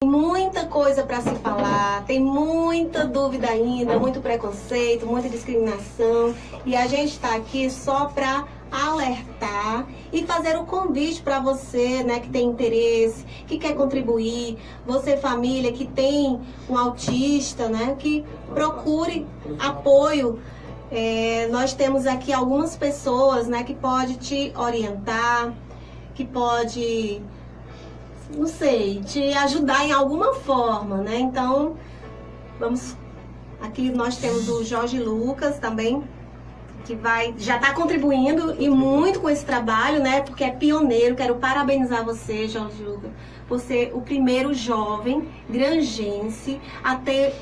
Tem muita coisa para se falar, tem muita dúvida ainda, muito preconceito, muita discriminação, e a gente está aqui só para alertar e fazer o convite para você, né, que tem interesse, que quer contribuir, você família que tem um autista, né, que procure apoio. Nós temos aqui algumas pessoas, né, que pode te orientar, que pode, não sei, te ajudar em alguma forma, né? Então, aqui nós temos o Jorge Lucas também, que já está contribuindo e muito com esse trabalho, né? Porque é pioneiro. Quero parabenizar você, Jorge Lucas, por ser o primeiro jovem granjense a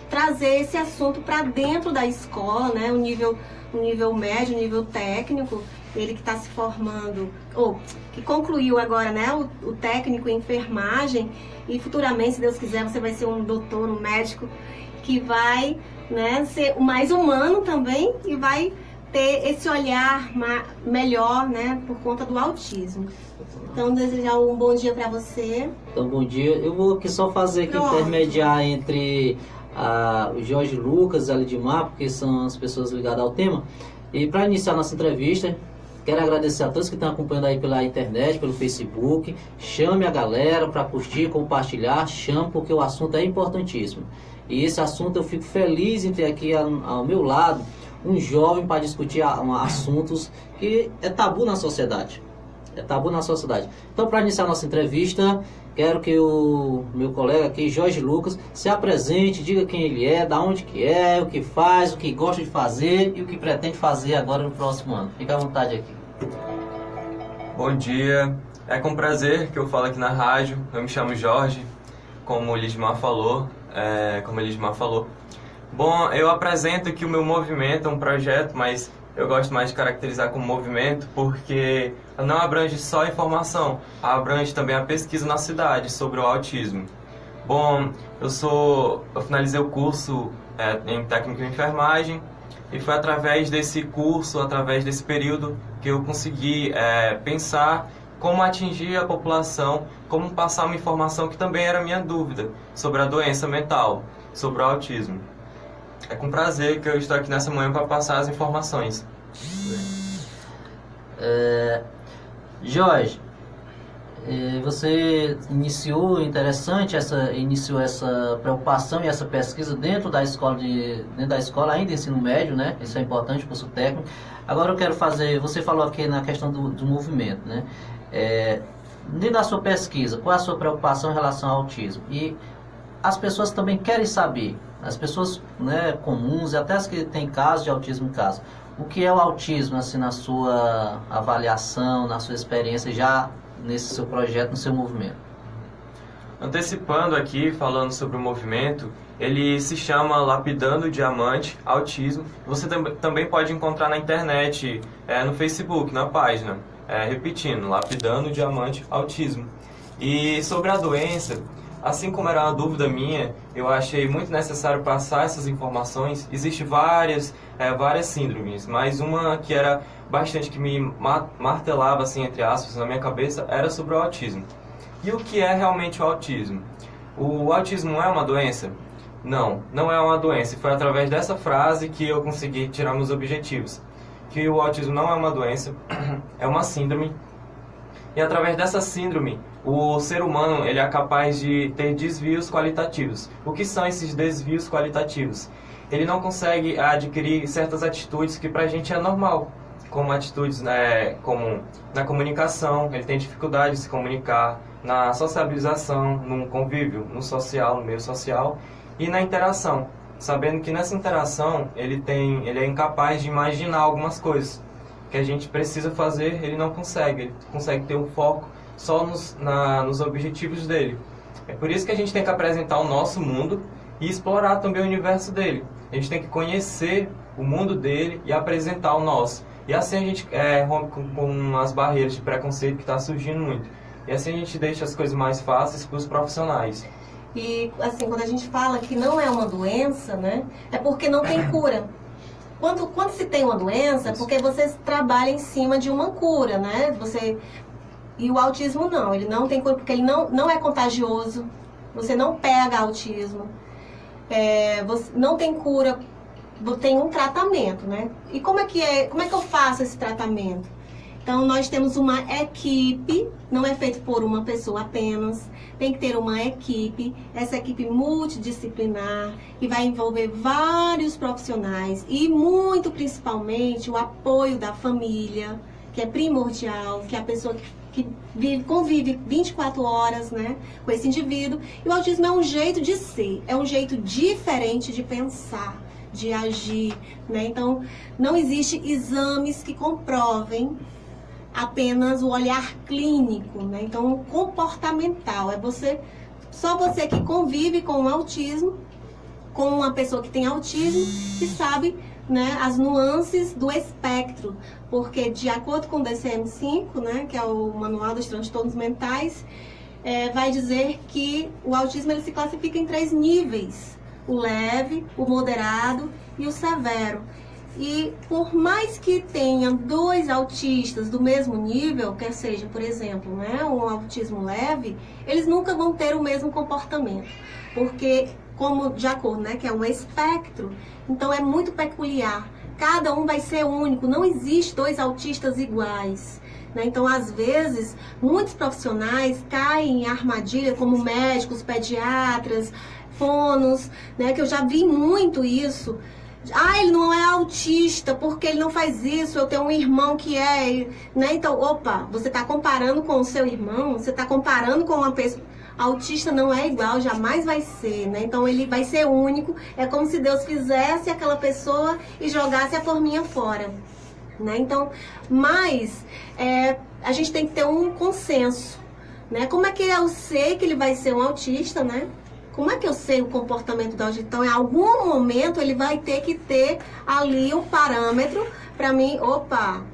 trazer esse assunto para dentro da escola, né? O nível médio, o nível técnico. Ele que está se formando, ou que concluiu agora, né, o técnico em enfermagem, e futuramente, se Deus quiser, você vai ser um doutor, um médico, que vai, né, ser o mais humano também e vai ter esse olhar melhor, né, por conta do autismo. Então, desejar um bom dia para você. Então, bom dia. Eu vou aqui só fazer aqui intermediar entre o Jorge Lucas e a Lidmar, porque são as pessoas ligadas ao tema. E para iniciar nossa entrevista, quero agradecer a todos que estão acompanhando aí pela internet, pelo Facebook. Chame a galera para curtir, compartilhar. Chame, porque o assunto é importantíssimo. E esse assunto eu fico feliz em ter aqui ao meu lado um jovem para discutir assuntos que é tabu na sociedade. É tabu na sociedade. Então, para iniciar nossa entrevista, quero que o meu colega aqui, Jorge Lucas, se apresente, diga quem ele é, da onde que é, o que faz, o que gosta de fazer e o que pretende fazer agora no próximo ano. Fique à vontade aqui. Bom dia, é com prazer que eu falo aqui na rádio. Eu me chamo Jorge, como o Lidmar falou. Bom, eu apresento que o meu movimento é um projeto, mas eu gosto mais de caracterizar como movimento porque não abrange só a informação, abrange também a pesquisa na cidade sobre o autismo. Bom, eu finalizei o curso em técnico em enfermagem e foi através desse curso, através desse período, que eu consegui pensar como atingir a população, como passar uma informação que também era minha dúvida sobre a doença mental, sobre o autismo. É com prazer que eu estou aqui nessa manhã para passar as informações. Jorge, você iniciou essa preocupação e essa pesquisa dentro da escola, ainda ensino médio, né? Isso é importante, curso técnico. Agora eu quero fazer, você falou aqui na questão do movimento, né? Dentro da sua pesquisa, qual é a sua preocupação em relação ao autismo? E as pessoas também querem saber, as pessoas, né, comuns e até as que têm casos de autismo em casa, o que é o autismo, assim, na sua avaliação, na sua experiência já nesse seu projeto, no seu movimento? Antecipando aqui, falando sobre o movimento, ele se chama Lapidando o Diamante Autismo. Você também pode encontrar na internet, no Facebook, na página, repetindo, Lapidando o Diamante Autismo. E sobre a doença, assim como era uma dúvida minha, eu achei muito necessário passar essas informações. Existem várias síndromes, mas uma que era bastante, que me martelava, assim, entre aspas, na minha cabeça, era sobre o autismo. E o que é realmente o autismo? O autismo não é uma doença? Não, não é uma doença. E foi através dessa frase que eu consegui tirar meus objetivos. Que o autismo não é uma doença, é uma síndrome. E através dessa síndrome, o ser humano ele é capaz de ter desvios qualitativos. O que são esses desvios qualitativos? Ele não consegue adquirir certas atitudes que pra gente é normal, como atitudes, como na comunicação, ele tem dificuldade de se comunicar, na sociabilização, no convívio, no meio social, e na interação, sabendo que nessa interação ele é incapaz de imaginar algumas coisas que a gente precisa fazer, ele não consegue. Ele consegue ter um foco só nos objetivos dele. É por isso que a gente tem que apresentar o nosso mundo e explorar também o universo dele. A gente tem que conhecer o mundo dele e apresentar o nosso. E assim a gente rompe com as barreiras de preconceito que está surgindo muito. E assim a gente deixa as coisas mais fáceis para os profissionais. E assim, quando a gente fala que não é uma doença, né, é porque não tem cura. Quando se tem uma doença, é porque você trabalha em cima de uma cura, né? E o autismo não, ele não tem cura porque ele não é contagioso, Você não pega autismo. Você não tem cura, tem um tratamento, né? E como é que eu faço esse tratamento? Então, nós temos uma equipe, não é feito por uma pessoa apenas, tem que ter uma equipe, essa equipe multidisciplinar, que vai envolver vários profissionais e muito principalmente o apoio da família, que é primordial, que é a pessoa que convive 24 horas, né, com esse indivíduo. E o autismo é um jeito de ser, é um jeito diferente de pensar, de agir, né? Então, não existe exames que comprovem apenas o olhar clínico, né? Então, comportamental. Só você que convive com o autismo, com uma pessoa que tem autismo, que sabe, né, as nuances do espectro. Porque, de acordo com o DSM-5, né, que é o Manual dos Transtornos Mentais, vai dizer que o autismo ele se classifica em 3 níveis: o leve, o moderado e o severo. E por mais que tenha 2 autistas do mesmo nível, quer seja, por exemplo, né, um autismo leve, eles nunca vão ter o mesmo comportamento. Porque, como de acordo, né, que é um espectro, então é muito peculiar. Cada um vai ser único, não existe 2 autistas iguais. Né? Então, às vezes, muitos profissionais caem em armadilha, como médicos, pediatras, fonos, né, que eu já vi muito isso. Ele não é autista porque ele não faz isso, eu tenho um irmão que é, né? Então, você está comparando com o seu irmão, você está comparando com uma pessoa. Autista não é igual, jamais vai ser, né? Então ele vai ser único, é como se Deus fizesse aquela pessoa e jogasse a forminha fora, né? Então, mas a gente tem que ter um consenso, né? Como é que eu sei que ele vai ser um autista, né? Como é que eu sei o comportamento do autista? Então, em algum momento, ele vai ter que ter ali o parâmetro para mim,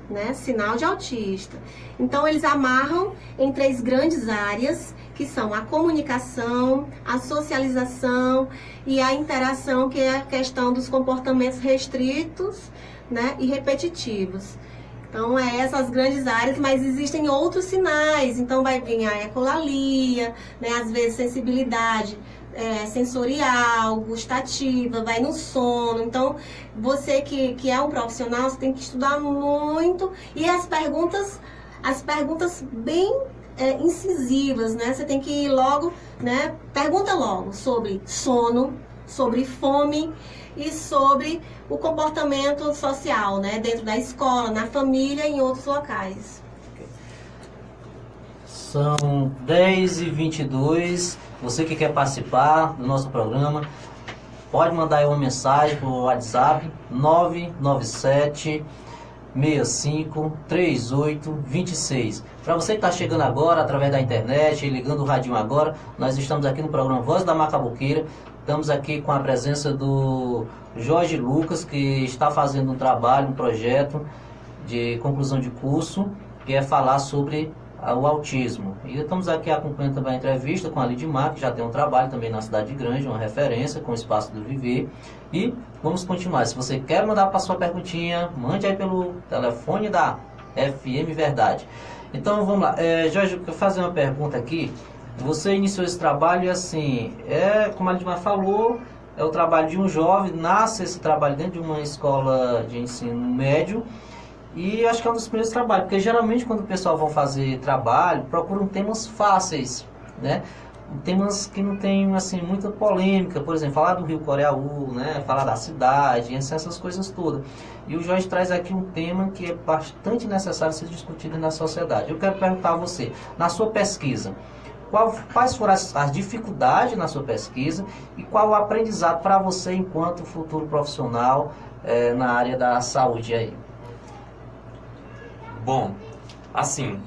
né? Sinal de autista. Então, eles amarram em 3 grandes áreas, que são a comunicação, a socialização e a interação, que é a questão dos comportamentos restritos, né? E repetitivos. Então, essas grandes áreas, mas existem outros sinais. Então, vai vir a ecolalia, né? Às vezes, sensibilidade sensorial, gustativa, vai no sono. Então, você que é um profissional, você tem que estudar muito. E as perguntas bem incisivas, né? Você tem que ir logo, né? Pergunta logo sobre sono, sobre fome e sobre o comportamento social, né? Dentro da escola, na família e em outros locais. São 10h22. Você que quer participar do nosso programa, pode mandar aí uma mensagem para o WhatsApp 997 65 38 26. Para você que está chegando agora através da internet, ligando o radinho agora, nós estamos aqui no programa Voz da Macabuqueira. Estamos aqui com a presença do Jorge Lucas, que está fazendo um trabalho, um projeto de conclusão de curso, que é falar sobre o autismo. E estamos aqui acompanhando também a entrevista com a Lidimar, que já tem um trabalho também na cidade grande, uma referência com o Espaço do Viver. E vamos continuar. Se você quer mandar para sua perguntinha, mande aí pelo telefone da FM Verdade. Então vamos lá. Jorge, eu quero fazer uma pergunta aqui. Você iniciou esse trabalho e assim, como a Lidimar falou, é o trabalho de um jovem, nasce esse trabalho dentro de uma escola de ensino médio. E acho que é um dos primeiros trabalhos, porque geralmente quando o pessoal vai fazer trabalho, procuram temas fáceis, né? Temas que não tem, assim, muita polêmica, por exemplo, falar do Rio Coreaú, né? Falar da cidade, essas coisas todas. E o Jorge traz aqui um tema que é bastante necessário ser discutido na sociedade. Eu quero perguntar a você, na sua pesquisa, quais foram as dificuldades na sua pesquisa e qual o aprendizado para você enquanto futuro profissional na área da saúde aí? Bom, assim,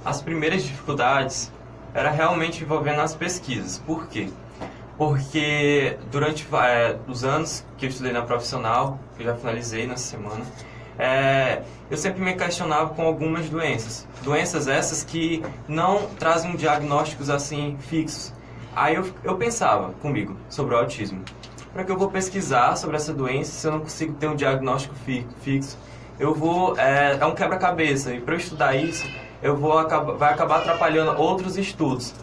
as primeiras dificuldades era realmente envolvendo as pesquisas. Por quê? Porque durante os anos que eu estudei na profissional, que eu já finalizei nessa semana, eu sempre me questionava com algumas doenças. Doenças essas que não trazem diagnósticos assim fixos. Aí eu pensava comigo sobre o autismo. Para que eu vou pesquisar sobre essa doença se eu não consigo ter um diagnóstico fixo? É um quebra-cabeça, e para eu estudar isso, vai acabar atrapalhando outros estudos.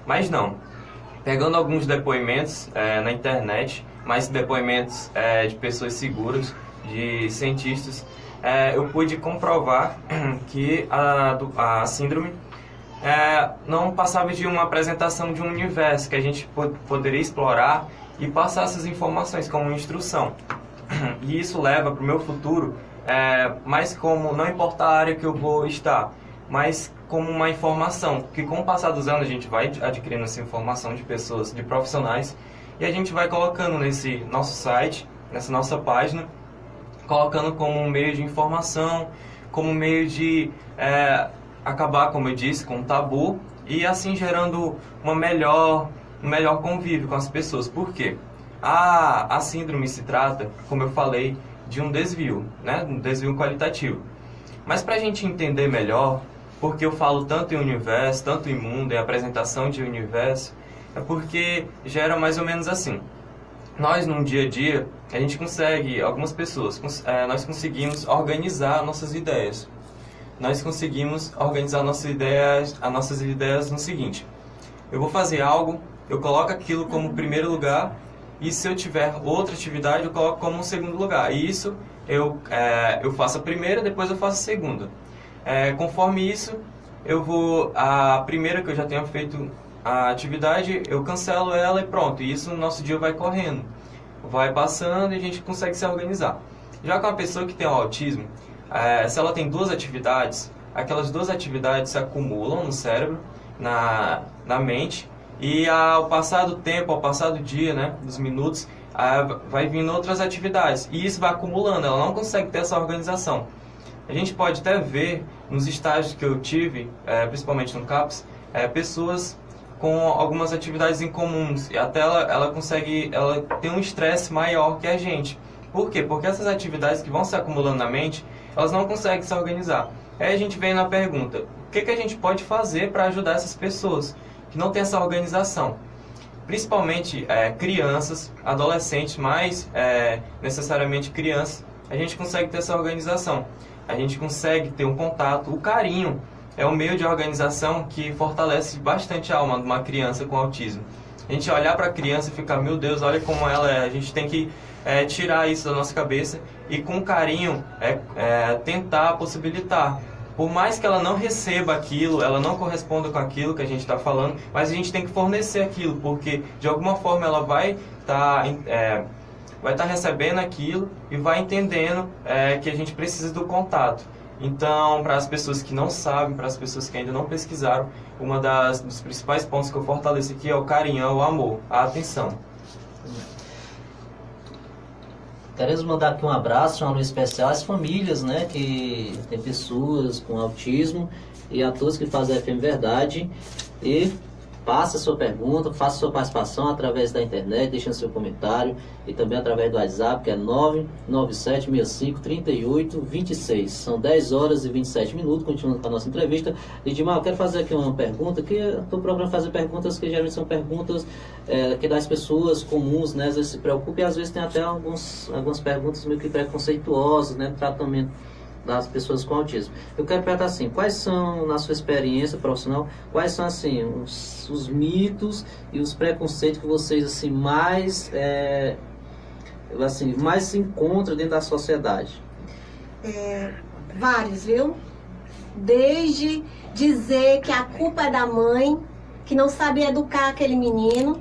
Mas não. pegando alguns depoimentos na internet, mas depoimentos de pessoas seguras, de cientistas, eu pude comprovar que a síndrome não passava de uma apresentação de um universo que a gente poderia explorar e passar essas informações como instrução. E isso leva para o meu futuro, mais como, não importa a área que eu vou estar, mas como uma informação, que com o passar dos anos a gente vai adquirindo essa informação de pessoas, de profissionais, e a gente vai colocando nesse nosso site, nessa nossa página, colocando como um meio de informação, como um meio de acabar, como eu disse, com o tabu, e assim gerando um melhor convívio com as pessoas. Por quê? A síndrome se trata, como eu falei, de um desvio, né? Um desvio qualitativo. Mas para a gente entender melhor, porque eu falo tanto em universo, tanto em mundo, em apresentação de universo, é porque gera mais ou menos assim. Nós, num dia a dia, a gente consegue, algumas pessoas, nós conseguimos organizar nossas ideias. Nós conseguimos organizar nossas ideias no seguinte: eu vou fazer algo, eu coloco aquilo como primeiro lugar, e se eu tiver outra atividade, eu coloco como um segundo lugar. E isso eu faço a primeira, depois eu faço a segunda. Conforme isso, a primeira que eu já tenho feito a atividade, eu cancelo ela e pronto. E isso no nosso dia vai correndo, vai passando e a gente consegue se organizar. Já com a pessoa que tem o autismo, se ela tem duas atividades, aquelas duas atividades se acumulam no cérebro, na mente, e ao passar do tempo, ao passar do dia, né, dos minutos, vai vindo outras atividades. E isso vai acumulando, ela não consegue ter essa organização. A gente pode até ver nos estágios que eu tive, principalmente no CAPS, pessoas com algumas atividades em comuns, e até ela tem um estresse maior que a gente. Por quê? Porque essas atividades que vão se acumulando na mente, elas não conseguem se organizar. Aí a gente vem na pergunta: o que a gente pode fazer para ajudar essas pessoas que não têm essa organização? Principalmente crianças, adolescentes, mas necessariamente crianças, a gente consegue ter essa organização. A gente consegue ter um contato, o carinho é um meio de organização que fortalece bastante a alma de uma criança com autismo. A gente olhar para a criança e ficar: meu Deus, olha como ela é. A gente tem que tirar isso da nossa cabeça e com carinho tentar possibilitar. Por mais que ela não receba aquilo, ela não corresponda com aquilo que a gente está falando, mas a gente tem que fornecer aquilo, porque de alguma forma ela vai estar recebendo aquilo e vai entendendo que a gente precisa do contato. Então, para as pessoas que não sabem, para as pessoas que ainda não pesquisaram, dos principais pontos que eu fortaleço aqui é o carinho, o amor, a atenção. Queremos mandar aqui um abraço, um alô especial às famílias, né, que tem pessoas com autismo, e a todos que fazem a FM Verdade. E faça sua pergunta, faça sua participação através da internet, deixando seu comentário, e também através do WhatsApp, que é 997653826. São 10 horas e 27 minutos, continuando com a nossa entrevista. Lidimar, eu quero fazer aqui uma pergunta, que eu estou procurando fazer perguntas que geralmente são perguntas que das pessoas comuns, né, às vezes se preocupam, e às vezes tem até algumas perguntas meio que preconceituosas, né, tratamento das pessoas com autismo. Eu quero perguntar assim: quais são, na sua experiência profissional, quais são assim os mitos e os preconceitos que vocês assim mais se encontram dentro da sociedade? Vários, viu? Desde dizer que a culpa é da mãe, que não sabe educar aquele menino,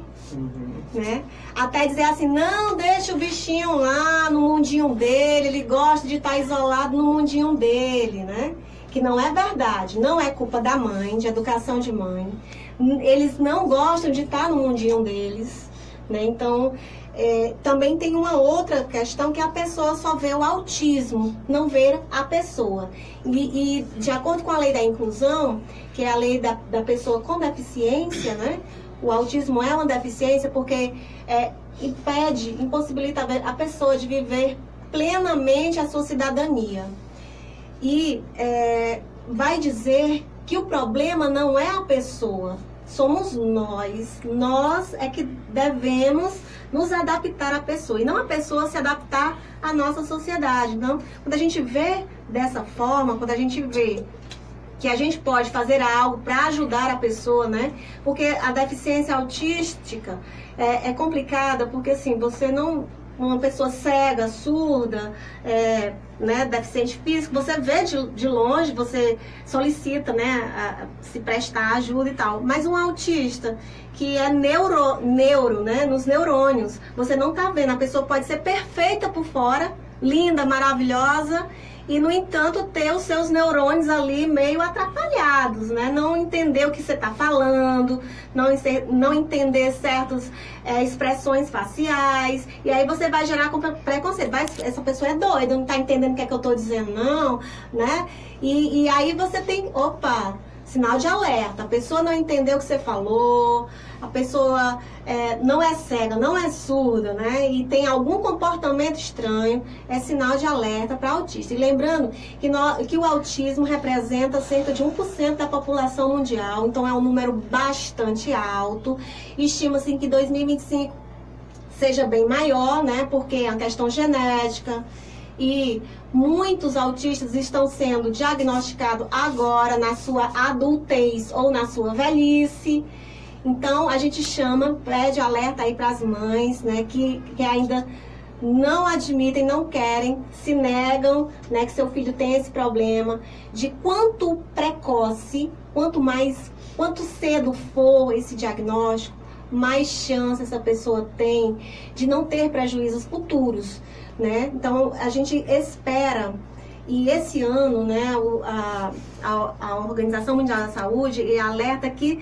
né? Até dizer assim: não, deixa o bichinho lá no mundinho dele, ele gosta de estar isolado no mundinho dele, né? Que não é verdade, não é culpa da mãe, de educação de mãe. Eles não gostam de estar no mundinho deles, né? Então, também tem uma outra questão, que a pessoa só vê o autismo, não vê a pessoa. E de acordo com a lei da inclusão, que é a lei da pessoa com deficiência, né? O autismo é uma deficiência porque impossibilita a pessoa de viver plenamente a sua cidadania. E vai dizer que o problema não é a pessoa, somos nós. Nós é que devemos nos adaptar à pessoa, e não a pessoa se adaptar à nossa sociedade. Então, quando a gente vê dessa forma, quando a gente vê que a gente pode fazer algo para ajudar a pessoa, né? Porque a deficiência autística é complicada, porque assim, você não... Uma pessoa cega, surda, né, deficiente físico, você vê de longe, você solicita, né, se prestar ajuda e tal. Mas um autista, que é neuro, né, nos neurônios, você não tá vendo. A pessoa pode ser perfeita por fora, linda, maravilhosa, e, no entanto, ter os seus neurônios ali meio atrapalhados, né? Não entender o que você está falando, não entender certas expressões faciais, e aí você vai gerar preconceito. Essa pessoa é doida, não está entendendo o que é que eu estou dizendo, não, né? E aí você tem, opa, sinal de alerta. A pessoa não entendeu o que você falou, a pessoa não é cega, não é surda, né? E tem algum comportamento estranho, é sinal de alerta para autista. E lembrando que o autismo representa cerca de 1% da população mundial, então é um número bastante alto. Estima-se que em 2025 seja bem maior, né? Porque é uma questão genética. E muitos autistas estão sendo diagnosticados agora na sua adultez ou na sua velhice. Então, a gente pede alerta aí para as mães, né, que ainda não admitem, não querem, se negam, né, que seu filho tem esse problema. De quanto precoce, quanto cedo for esse diagnóstico, mais chance essa pessoa tem de não ter prejuízos futuros, né? Então, a gente espera, e esse ano, né, a Organização Mundial da Saúde alerta que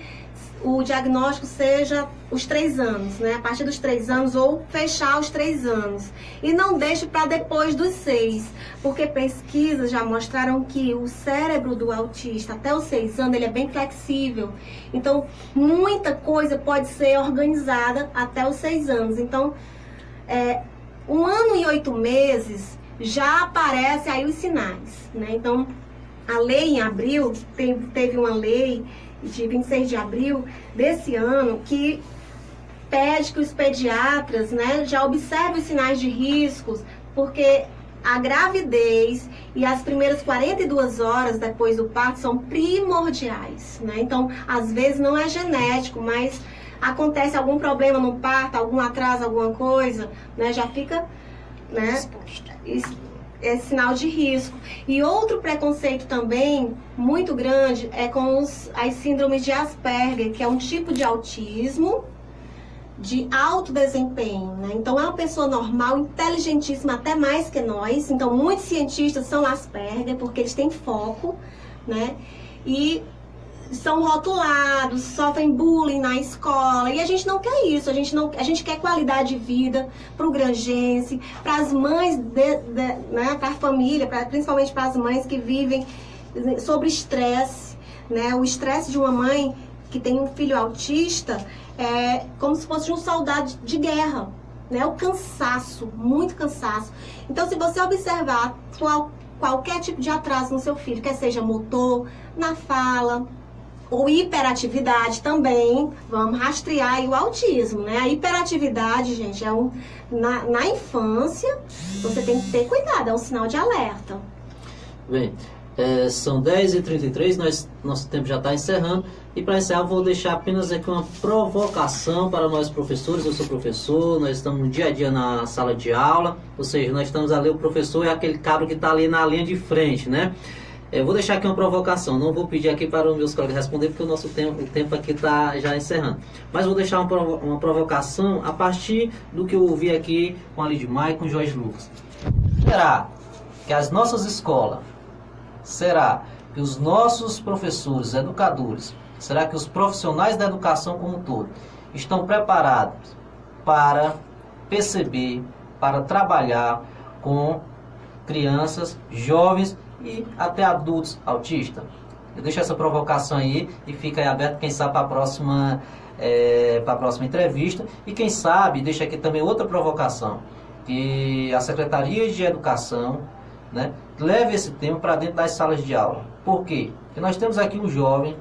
o diagnóstico seja os 3 anos, né? A partir dos 3 anos, ou fechar os 3 anos. E não deixe para depois dos 6, porque pesquisas já mostraram que o cérebro do autista, até os 6 anos, ele é bem flexível. Então, muita coisa pode ser organizada até os 6 anos. Então, 1 ano e 8 meses já aparecem aí os sinais, né? Então, a lei em abril, teve uma lei de 26 de abril desse ano que pede que os pediatras, né, já observem os sinais de riscos, porque a gravidez e as primeiras 42 horas depois do parto são primordiais, né? Então, às vezes não é genético, mas acontece algum problema no parto, algum atraso, alguma coisa, né, já fica, né, é sinal de risco. E outro preconceito também muito grande é com as síndromes de Asperger, que é um tipo de autismo de alto desempenho, né? Então é uma pessoa normal, inteligentíssima, até mais que nós. Então muitos cientistas são Asperger porque eles têm foco, né? E são rotulados, sofrem bullying na escola, e a gente não quer isso. A gente quer qualidade de vida para o granjense, para as mães, né, para a família, principalmente para as mães que vivem sobre estresse, né? O estresse de uma mãe que tem um filho autista é como se fosse um soldado de guerra, né? O cansaço, muito cansaço. Então, se você observar qualquer tipo de atraso no seu filho, quer seja motor, na fala, ou hiperatividade também, vamos rastrear aí o autismo, né? A hiperatividade, gente, na infância, você tem que ter cuidado, é um sinal de alerta. Bem, são 10h33, nosso tempo já está encerrando, e para encerrar vou deixar apenas aqui uma provocação para nós professores. Eu sou professor, nós estamos no dia a dia na sala de aula, ou seja, nós estamos ali, o professor é aquele cara que está ali na linha de frente, né? Eu vou deixar aqui uma provocação, não vou pedir aqui para os meus colegas responder, porque o tempo aqui está já encerrando. Mas vou deixar uma provocação a partir do que eu ouvi aqui com a Lidmar e com o Jorge Lucas. Será que as nossas escolas, será que os nossos professores, educadores, será que os profissionais da educação como um todo estão preparados para perceber, para trabalhar com crianças, jovens e até adultos autistas? Eu deixo essa provocação aí e fica aí aberto, quem sabe, para a próxima entrevista. E quem sabe, deixa aqui também outra provocação, que a Secretaria de Educação, né, leve esse tema para dentro das salas de aula. Por quê? Porque nós temos aqui um jovem,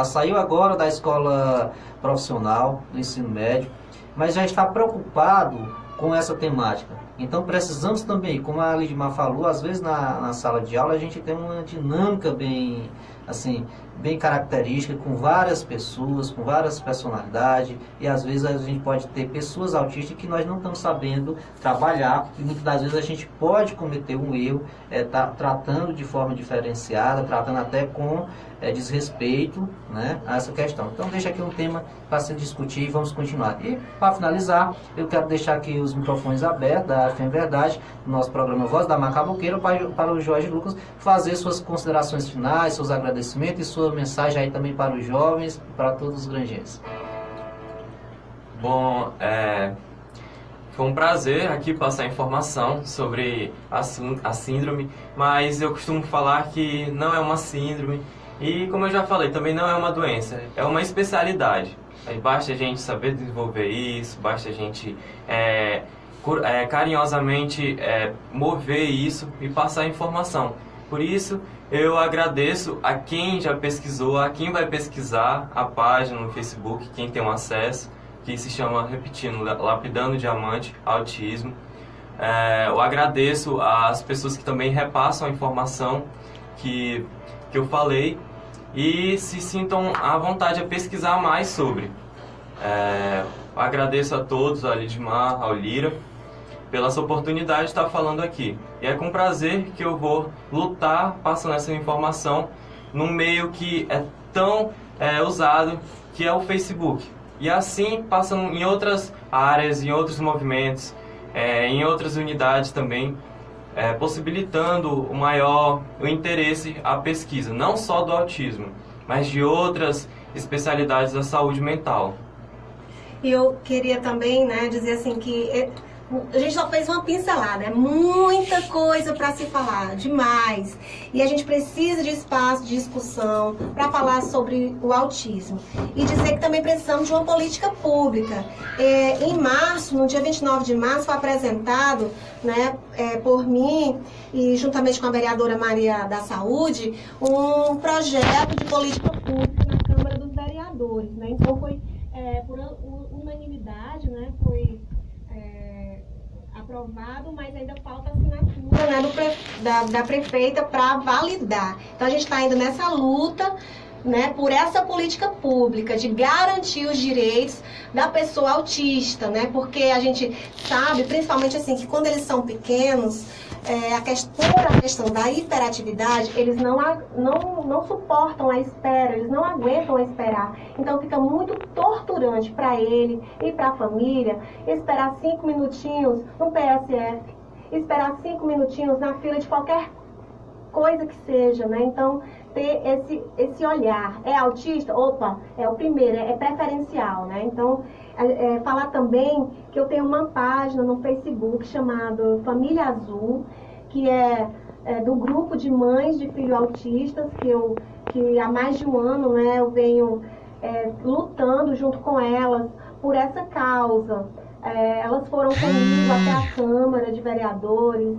saiu agora da escola profissional, do ensino médio, mas já está preocupado com essa temática. Então precisamos também, como a Lidmar falou, às vezes na sala de aula a gente tem uma dinâmica bem assim, bem característica, com várias pessoas, com várias personalidades, e às vezes a gente pode ter pessoas autistas que nós não estamos sabendo trabalhar, e muitas das vezes a gente pode cometer um erro, tratando de forma diferenciada, tratando até com desrespeito, né, a essa questão. Então deixa aqui um tema para se discutir e vamos continuar. E para finalizar, eu quero deixar aqui os microfones abertos da FM Verdade, do nosso programa Voz da Macaboqueira, para o Jorge Lucas fazer suas considerações finais, seus agradecimentos e sua mensagem aí também para os jovens e para todos os granjeiros. Bom, foi um prazer aqui passar informação sobre a síndrome, mas eu costumo falar que não é uma síndrome e, como eu já falei, também não é uma doença, é uma especialidade. Basta a gente saber desenvolver isso, basta a gente carinhosamente mover isso e passar a informação. Por isso, eu agradeço a quem já pesquisou, a quem vai pesquisar a página no Facebook, quem tem um acesso, que se chama, repetindo, Lapidando Diamante Autismo. Eu agradeço às pessoas que também repassam a informação que eu falei e se sintam à vontade a pesquisar mais sobre. Eu agradeço a todos, a Lidmar, ao Lira, pela essa oportunidade de estar falando aqui. E é com prazer que eu vou lutar passando essa informação num meio que é tão usado, que é o Facebook. E assim passando em outras áreas, em outros movimentos, em outras unidades também, possibilitando o interesse à pesquisa, não só do autismo, mas de outras especialidades da saúde mental. E eu queria também, dizer assim que a gente só fez uma pincelada, é muita coisa para se falar, demais. E a gente precisa de espaço de discussão para falar sobre o autismo. E dizer que também precisamos de uma política pública. Em março, no dia 29 de março, foi apresentado, por mim e juntamente com a vereadora Maria da Saúde, um projeto de política pública na Câmara dos Vereadores. Então foi por unanimidade, foi aprovado, mas ainda falta assinatura da prefeita para validar. Então a gente está indo nessa luta, por essa política pública de garantir os direitos da pessoa autista, porque a gente sabe, principalmente assim, que quando eles são pequenos, por a questão da hiperatividade, eles não suportam a espera, eles não aguentam a esperar. Então fica muito torturante para ele e para a família esperar 5 minutinhos no PSF, esperar 5 minutinhos na fila de qualquer coisa que seja, Então ter esse olhar, é autista? Opa, é o primeiro, é preferencial, Então falar também que eu tenho uma página no Facebook chamada Família Azul, que é do grupo de mães de filhos autistas, que há mais de um ano eu venho lutando junto com elas por essa causa. Elas foram comigo até a Câmara de Vereadores.